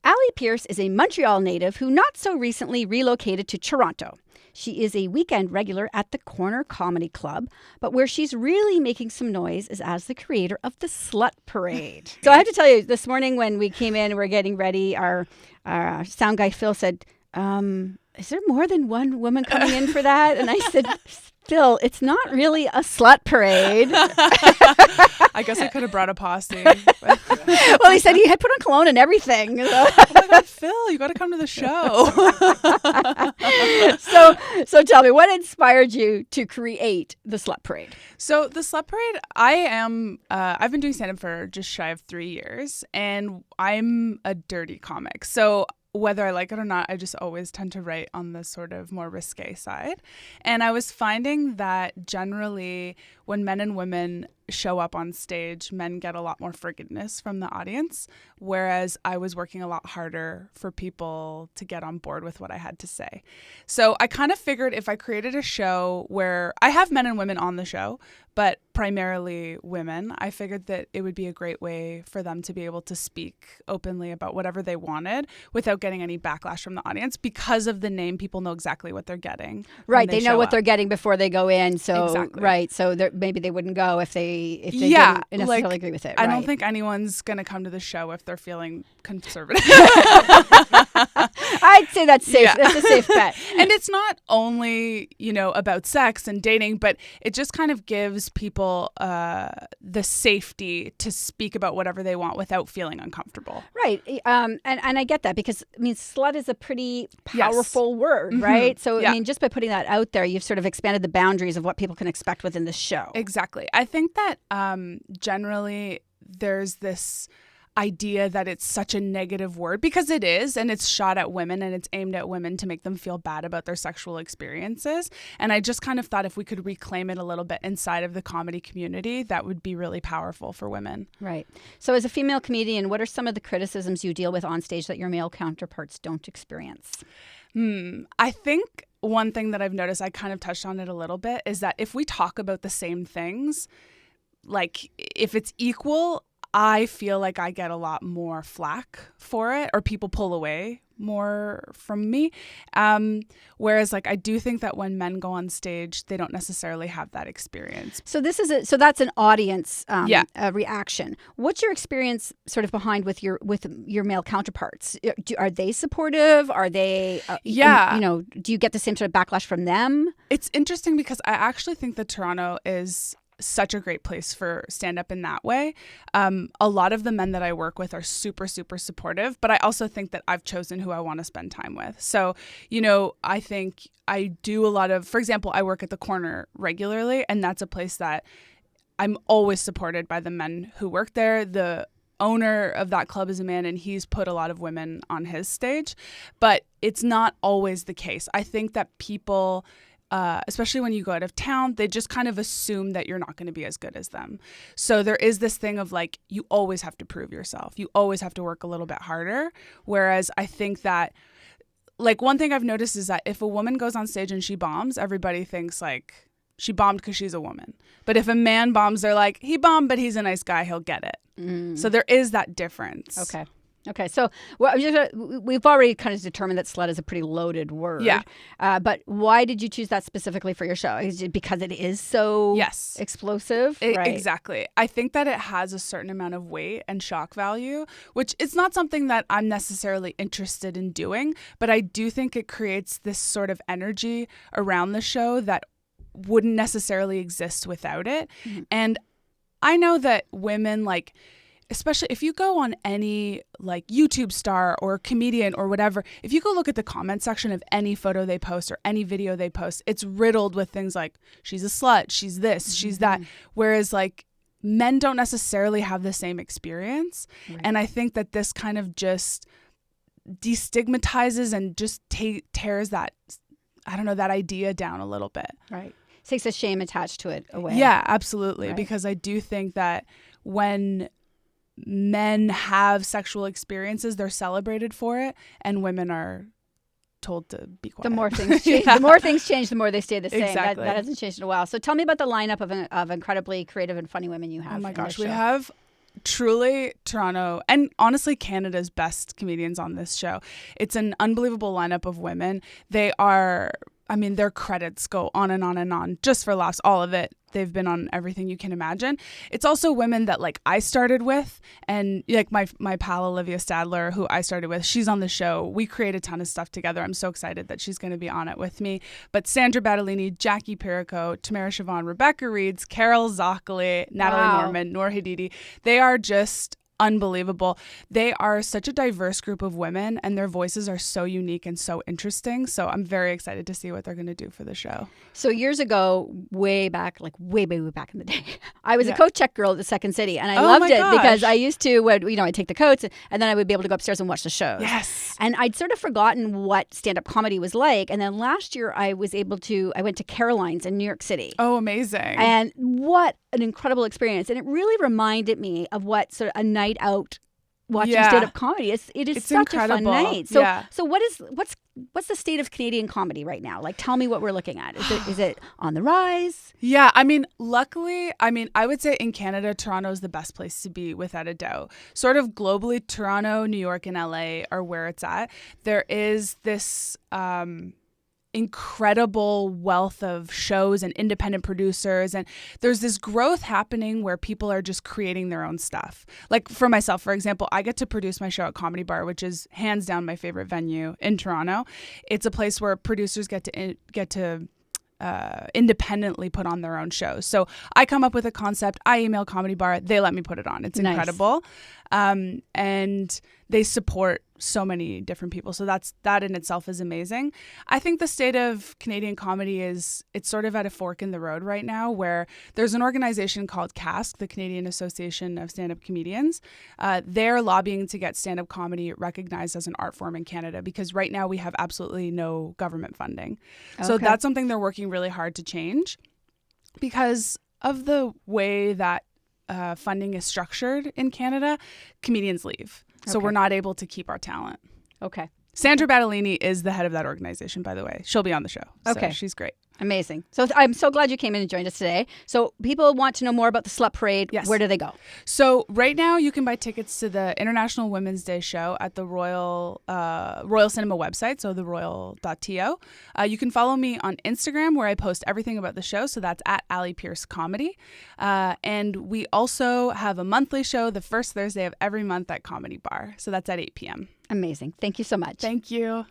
Allie Pearse is a Montreal native who not so recently relocated to Toronto. She is a weekend regular at the Corner Comedy Club, but where she's really making some noise is as the creator of the Slut Parade. So I have to tell you, this morning when we came in, we're getting ready, our sound guy Phil said, is there more than one woman coming in for that? And I said, Phil, it's not really a slut parade. I guess I could have brought a posse. Well, he said he had put on cologne and everything. Oh my God, Phil, you got to come to the show. So tell me, what inspired you to create the Slut Parade? So the Slut Parade, I've been doing stand-up for just shy of 3 years, and I'm a dirty comic. So whether I like it or not, I just always tend to write on the sort of more risque side. And I was finding that generally when men and women show up on stage, men get a lot more forgiveness from the audience, whereas I was working a lot harder for people to get on board with what I had to say. So I kind of figured if I created a show where I have men and women on the show, but primarily women, I figured that it would be a great way for them to be able to speak openly about whatever they wanted without getting any backlash from the audience. Because of the name, people know exactly what they're getting. Right, they know what they're getting before they go in. So exactly. Right, so maybe they wouldn't go if they didn't necessarily agree with it. I don't think anyone's going to come to the show if they're feeling conservative. I'd say that's safe. Yeah. That's a safe bet. And it's not only, about sex and dating, but it just kind of gives people the safety to speak about whatever they want without feeling uncomfortable. Right. And I get that because, slut is a pretty powerful word, mm-hmm. right? So, just by putting that out there, you've sort of expanded the boundaries of what people can expect within the show. Exactly. I think that generally there's this idea that it's such a negative word because it is, and it's shot at women and it's aimed at women to make them feel bad about their sexual experiences. And I just kind of thought if we could reclaim it a little bit inside of the comedy community, that would be really powerful for women. Right. So as a female comedian, what are some of the criticisms you deal with on stage that your male counterparts don't experience? I think one thing that I've noticed, I kind of touched on it a little bit, is that if we talk about the same things, like if it's equal, I feel like I get a lot more flack for it, or people pull away more from me. Whereas I do think that when men go on stage, they don't necessarily have that experience. So that's an audience reaction. What's your experience sort of behind with your male counterparts? Are they supportive? Are they, do you get the same sort of backlash from them? It's interesting because I actually think that Toronto is such a great place for stand-up in that way. A lot of the men that I work with are super, super supportive, but I also think that I've chosen who I want to spend time with. So, I think I do a lot of, for example, I work at the Corner regularly, and that's a place that I'm always supported by the men who work there. The owner of that club is a man, and he's put a lot of women on his stage, but it's not always the case. I think that people, especially when you go out of town, they just kind of assume that you're not going to be as good as them. So there is this thing of you always have to prove yourself. You always have to work a little bit harder. Whereas I think that one thing I've noticed is that if a woman goes on stage and she bombs, everybody thinks she bombed because she's a woman. But if a man bombs, they're like, he bombed, but he's a nice guy. He'll get it. Mm. So there is that difference. Okay. So we've already kind of determined that slut is a pretty loaded word. Yeah. But why did you choose that specifically for your show? Is it because it is so explosive? Right. Exactly. I think that it has a certain amount of weight and shock value, which it's not something that I'm necessarily interested in doing, but I do think it creates this sort of energy around the show that wouldn't necessarily exist without it. Mm-hmm. And I know that women especially if you go on any YouTube star or comedian or whatever, if you go look at the comment section of any photo they post or any video they post, it's riddled with things like, she's a slut, she's this, she's that. Whereas men don't necessarily have the same experience. Right. And I think that this kind of just destigmatizes and just tears that, that idea down a little bit. Right. Takes the shame attached to it away. Yeah, absolutely. Right. Because I do think that when men have sexual experiences, they're celebrated for it, and women are told to be quiet. The more things change, the more things change, the more they stay the same. Exactly. That hasn't changed in a while. So tell me about the lineup of incredibly creative and funny women you have. Oh my gosh, we have truly Toronto and honestly Canada's best comedians on this show. It's an unbelievable lineup of women. They are, I mean, their credits go on and on and on. Just for laughs, all of it. They've been on everything you can imagine. It's also women that like I started with, and like my pal Olivia Stadler, who I started with, she's on the show. We create a ton of stuff together. I'm so excited that she's going to be on it with me. But Sandra Battellini, Jackie Perico, Tamara Siobhan, Rebecca Reeds, Carol Zocoli, Natalie Norman, Noor Hadidi, they are just unbelievable. They are such a diverse group of women, and their voices are so unique and so interesting. So I'm very excited to see what they're going to do for the show. So years ago, way back, like way back in the day, I was a coat check girl at the Second City, and I loved it because I used to, I'd take the coats, and then I would be able to go upstairs and watch the shows. Yes. And I'd sort of forgotten what stand-up comedy was like. And then last year, I went to Caroline's in New York City. Oh, amazing. And what an incredible experience. And it really reminded me of what sort of a night out watching stand-up comedy. It is such incredible. A fun night. So what's the state of Canadian comedy right now? Like, tell me what we're looking at. Is it on the rise? Yeah, I mean, luckily, I would say in Canada, Toronto is the best place to be without a doubt. Sort of globally, Toronto, New York, and LA are where it's at. There is this incredible wealth of shows and independent producers, and there's this growth happening where people are just creating their own stuff. Like for myself, for example, I get to produce my show at Comedy Bar, which is hands down my favorite venue in Toronto. It's a place where producers get to independently put on their own shows. So I come up with a concept, I email Comedy Bar, they let me put it on. It's incredible. And they support so many different people. So that in itself is amazing. I think the state of Canadian comedy it's sort of at a fork in the road right now, where there's an organization called CASC, the Canadian Association of Stand-Up Comedians. They're lobbying to get stand-up comedy recognized as an art form in Canada, because right now we have absolutely no government funding. Okay. So that's something they're working really hard to change, because of the way that funding is structured in Canada, comedians leave. So we're not able to keep our talent. Okay. Sandra Battellini is the head of that organization, by the way. She'll be on the show. Okay. So she's great. Amazing. So I'm so glad you came in and joined us today. So people want to know more about the Slut Parade. Yes. Where do they go? So right now you can buy tickets to the International Women's Day show at the Royal Cinema website, so theroyal.to. You can follow me on Instagram, where I post everything about the show. So that's at Allie Pearse Comedy. And we also have a monthly show the first Thursday of every month at Comedy Bar. So that's at 8 p.m. Amazing. Thank you so much. Thank you.